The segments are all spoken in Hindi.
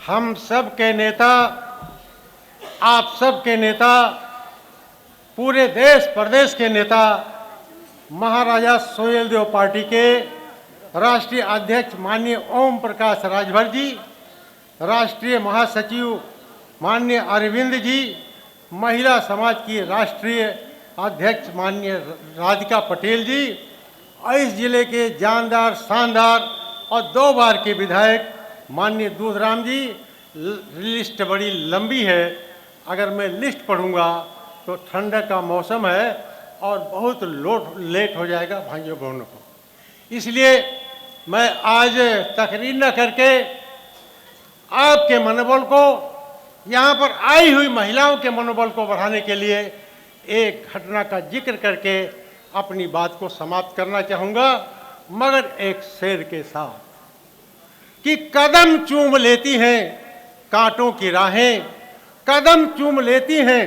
हम सब के नेता, आप सब के नेता, पूरे देश प्रदेश के नेता, महाराजा सोहेलदेव पार्टी के राष्ट्रीय अध्यक्ष माननीय ओम प्रकाश राजभर जी, राष्ट्रीय महासचिव माननीय अरविंद जी, महिला समाज की राष्ट्रीय अध्यक्ष माननीय राधिका पटेल जी, और इस जिले के जानदार, शानदार और 2 बार के विधायक माननीय दूधराम जी। लिस्ट बड़ी लंबी है, अगर मैं लिस्ट पढ़ूंगा तो ठंडक का मौसम है और बहुत लेट हो जाएगा भाइयों बहनों को। इसलिए मैं आज तकरीर न करके आपके मनोबल को, यहाँ पर आई हुई महिलाओं के मनोबल को बढ़ाने के लिए एक घटना का जिक्र करके अपनी बात को समाप्त करना चाहूँगा, मगर एक शेर के साथ कि कदम चूम लेती हैं कांटों की राहें, कदम चूम लेती हैं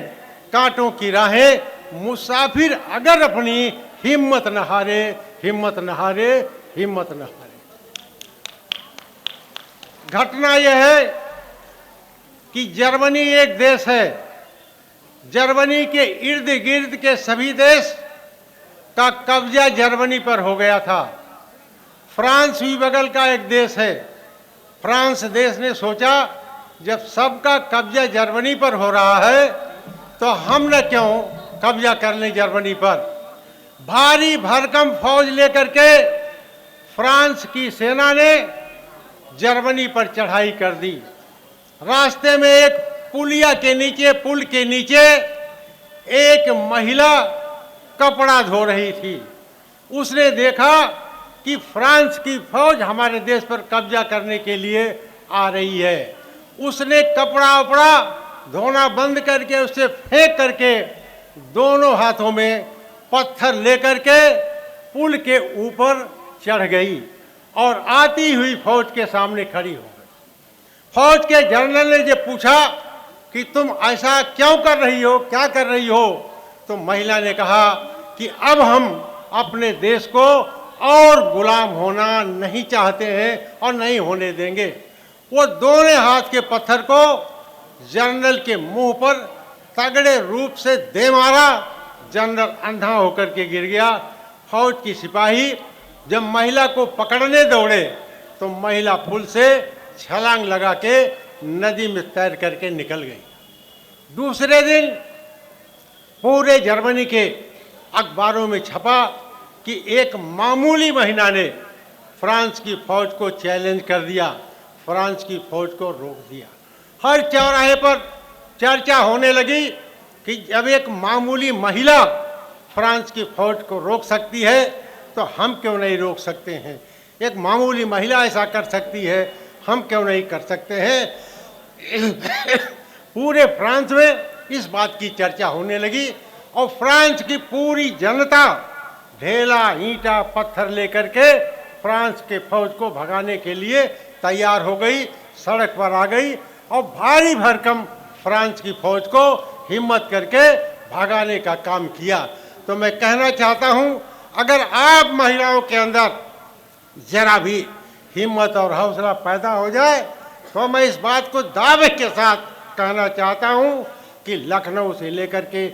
कांटों की राहें, मुसाफिर अगर अपनी हिम्मत न हारे, हिम्मत न हारे, हिम्मत न हारे। घटना यह है कि जर्मनी एक देश है, जर्मनी के इर्द गिर्द के सभी देश का कब्जा जर्मनी पर हो गया था। फ्रांस भी बगल का एक देश है। फ्रांस देश ने सोचा जब सबका कब्जा जर्मनी पर हो रहा है तो हम न क्यों कब्जा कर लें जर्मनी पर। भारी भरकम फौज लेकर के फ्रांस की सेना ने जर्मनी पर चढ़ाई कर दी। रास्ते में एक पुलिया के नीचे, पुल के नीचे एक महिला कपड़ा धो रही थी। उसने देखा कि फ्रांस की फौज हमारे देश पर कब्जा करने के लिए आ रही है। उसने कपड़ा उपड़ा धोना बंद करके उसे फेंक करके दोनों हाथों में पत्थर लेकर के पुल के ऊपर चढ़ गई और आती हुई फौज के सामने खड़ी हो गई। फौज के जनरल ने जब पूछा कि तुम ऐसा क्यों कर रही हो, क्या कर रही हो, तो महिला ने कहा कि अब हम अपने देश को और गुलाम होना नहीं चाहते हैं और नहीं होने देंगे। वो दोनों हाथ के पत्थर को जनरल के मुंह पर तगड़े रूप से दे मारा। जनरल अंधा होकर के गिर गया। फौज की सिपाही जब महिला को पकड़ने दौड़े तो महिला पुल से छलांग लगा के नदी में तैर करके निकल गई। दूसरे दिन पूरे जर्मनी के अखबारों में छपा कि एक मामूली महिला ने फ्रांस की फौज को चैलेंज कर दिया, फ्रांस की फौज को रोक दिया। हर चौराहे पर चर्चा होने लगी कि जब एक मामूली महिला फ्रांस की फौज को रोक सकती है तो हम क्यों नहीं रोक सकते हैं। एक मामूली महिला ऐसा कर सकती है, हम क्यों नहीं कर सकते हैं। पूरे फ्रांस में इस बात की चर्चा होने लगी और फ्रांस की पूरी जनता ढेला, ईंटा, पत्थर लेकर के फ्रांस के फौज को भगाने के लिए तैयार हो गई, सड़क पर आ गई और भारी भरकम फ्रांस की फौज को हिम्मत करके भगाने का काम किया। तो मैं कहना चाहता हूं, अगर आप महिलाओं के अंदर जरा भी हिम्मत और हौसला पैदा हो जाए तो मैं इस बात को दावे के साथ कहना चाहता हूं कि लखनऊ से लेकर के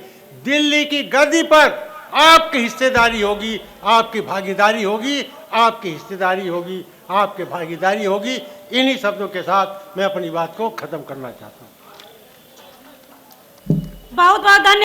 दिल्ली की गद्दी पर आपकी हिस्सेदारी होगी, आपकी भागीदारी होगी, आपकी हिस्सेदारी होगी, आपकी भागीदारी होगी। इन्हीं शब्दों के साथ मैं अपनी बात को खत्म करना चाहता हूं। बहुत बहुत धन्यवाद।